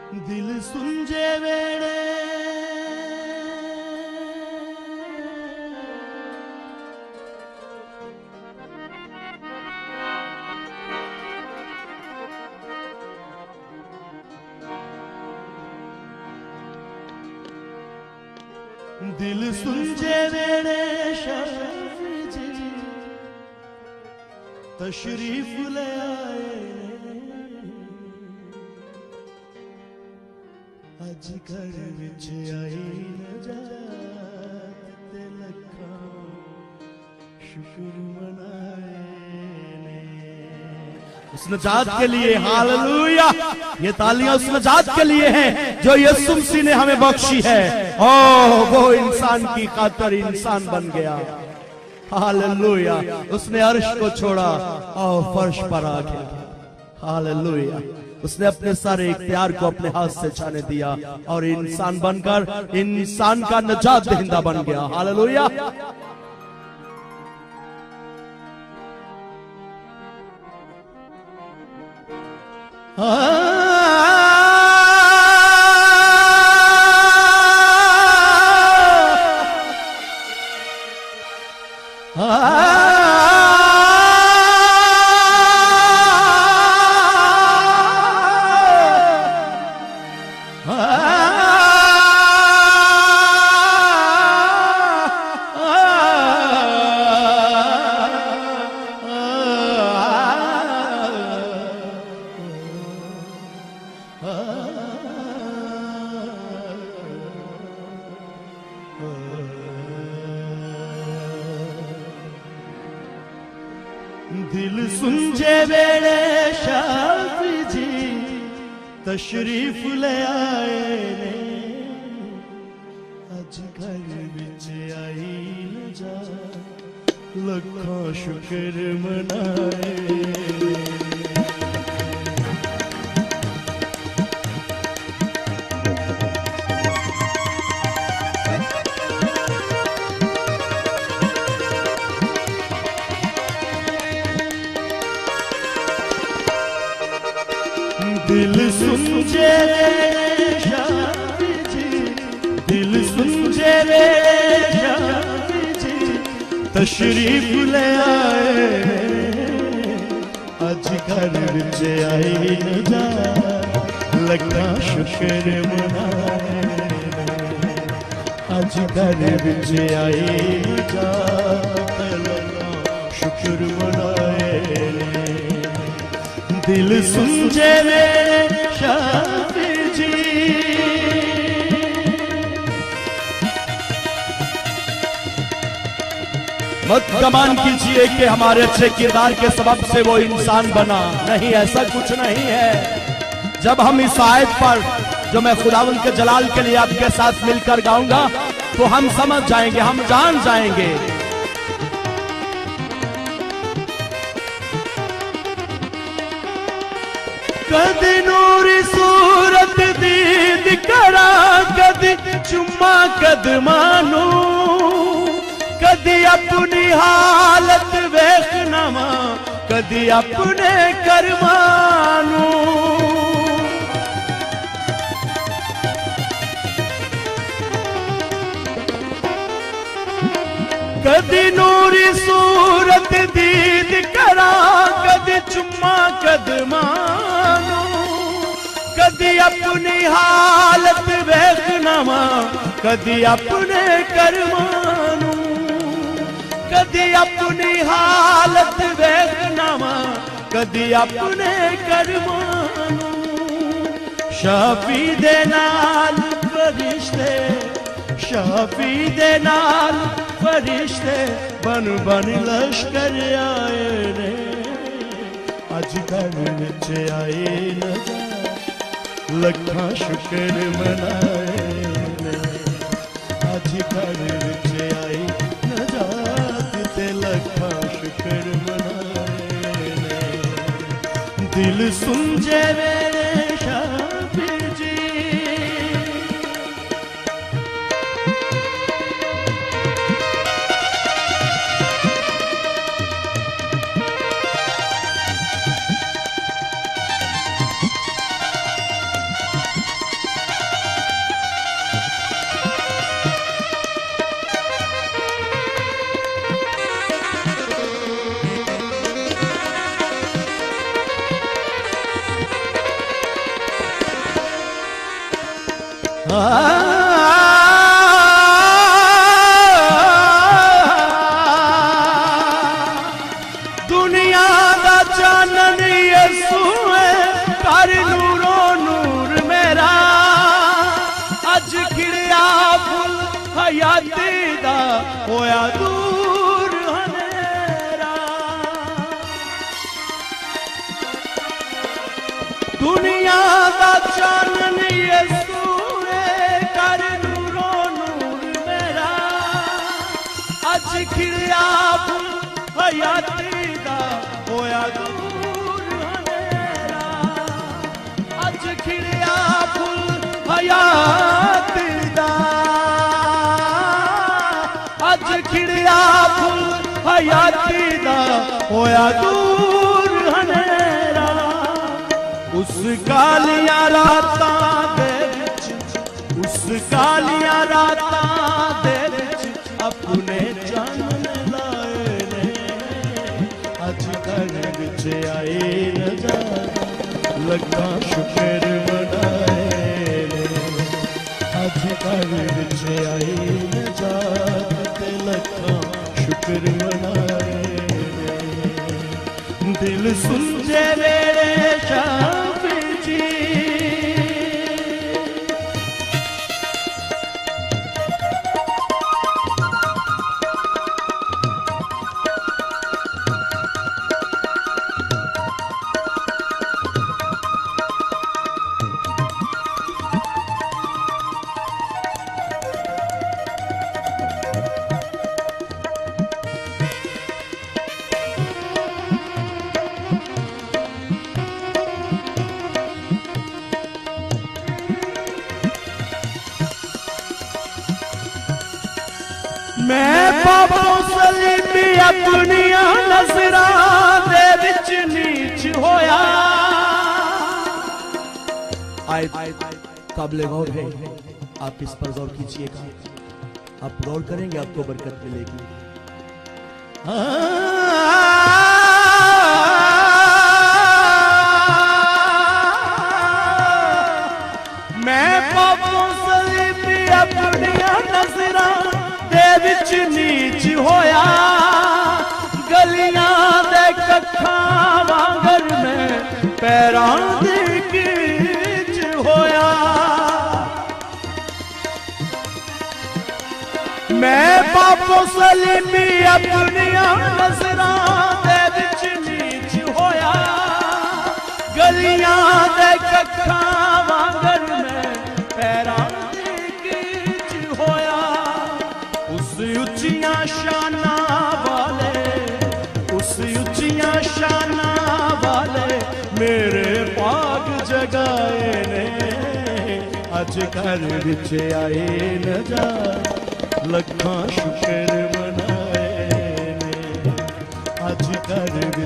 दिल सुंजे वेड़े दिल सुंजे वेड़े शाफी जी तशरीफ ले आए अज घर विच आई नजात ते लखां शुक्र मनाए उस नजात के लिए। हालेलुया। ये तालियां उस नजात के लिए हैं जो यीशु मसीह ने हमें बख्शी है। वो इंसान की खातिर इंसान बन गया। हालेलुया। उसने अर्श को छोड़ा और फर्श पर आ गया। हालेलुया। उसने अपने सारे इख्तियार को अपने हाथ से छाने दिया और इंसान बनकर इंसान का नजात दहिंदा बन गया। हालेलुया। दिल सुंजे वेड़े शाफी जी तशरीफ ले आए ने अज घर विच आई नजात लखां शुक्र मनाए। दिल सुंजे शाफी जी दिल सुंजे शाफी जी तशरीफ ले आए अज घर विच आई नजात लखां शुक्र मनाए। अज घर विच आई नजात लखां शुक्र मनाए। दिल सुंजे मेरे शाफी जी मत गमान कीजिए कि हमारे अच्छे किरदार के सबब से वो इंसान बना। नहीं, ऐसा कुछ नहीं है। जब हम इस आयत पर जो मैं खुदावंद के जलाल के लिए आपके साथ मिलकर गाऊंगा तो हम समझ जाएंगे, हम जान जाएंगे। कदी नूरी सूरत दीद करा कदी चुम्मा कदमानू कदी अपनी हालत वेखनावा कदी अपने करमानू कदी नूरी सूरत दीद करा कदी चुम्मा कदमानू कदी अपनी हालत वेखनावा कदी अपने करमानू कदी अपनी हालत वेखनावा कदी अपने करमानू। शाफी दे नाल फरिश्ते शाफी दे नाल फरिश्ते बन बन लश्कर आए ने अज घर विच आए नजात लखां शुक्र मनाए ने अज घर विच आए नजात ते लखां शुक्र मनाए ने। दिल सुंजे मेरे शाफी जी दुनिया दा चानन यसू है, कर नूरो नूर मेरा, अज खिड़िया फुल हयाती दा होया दूर हनेरा। दुनिया दा चानन यसू है, कर नूरो नूर मेरा, अज खिड़िया फुल हयाती दा होया दूर हनेरा। अज खिड़िया फुल हयाती दा, अज खिड़िया फुल हयाती दा होया दूर हनेरा। उस कालियां रातां दे विच, उस कालियां रातां दे विच अपने चानन लाए ने, अज घर विच आए नजारा, लगा शुक्र मनाए ने। अज घर विच आए नजारा, ते लगा शुक्र मनाए ने। दिल सुंजे मेरे शाफी जी, मैं पापों सलीबी अपनिया नजरां दे विच नीच होया। आयत काबिल गौर है, आप इस पर गौर कीजिएगा। आप गौर करेंगे आपको बरकत मिलेगी। मैं पापों सलीबी अपनिया नजरां दे विच नीच होया, गलियां दे कखां वांगर में पैरां दी कीच होया। मैं पापों सलीबी अपनिया नजरां दे विच नीच होया, गलियां दे कखां वांगर में पैरां दी कीच होया। उस उच्चियां शाना वाले, उस उच्चियां शाना वाले मेरे पाग जगाए ने, अज घर विच आए नजारा, लखां शुक्र मनाए ने। अज घर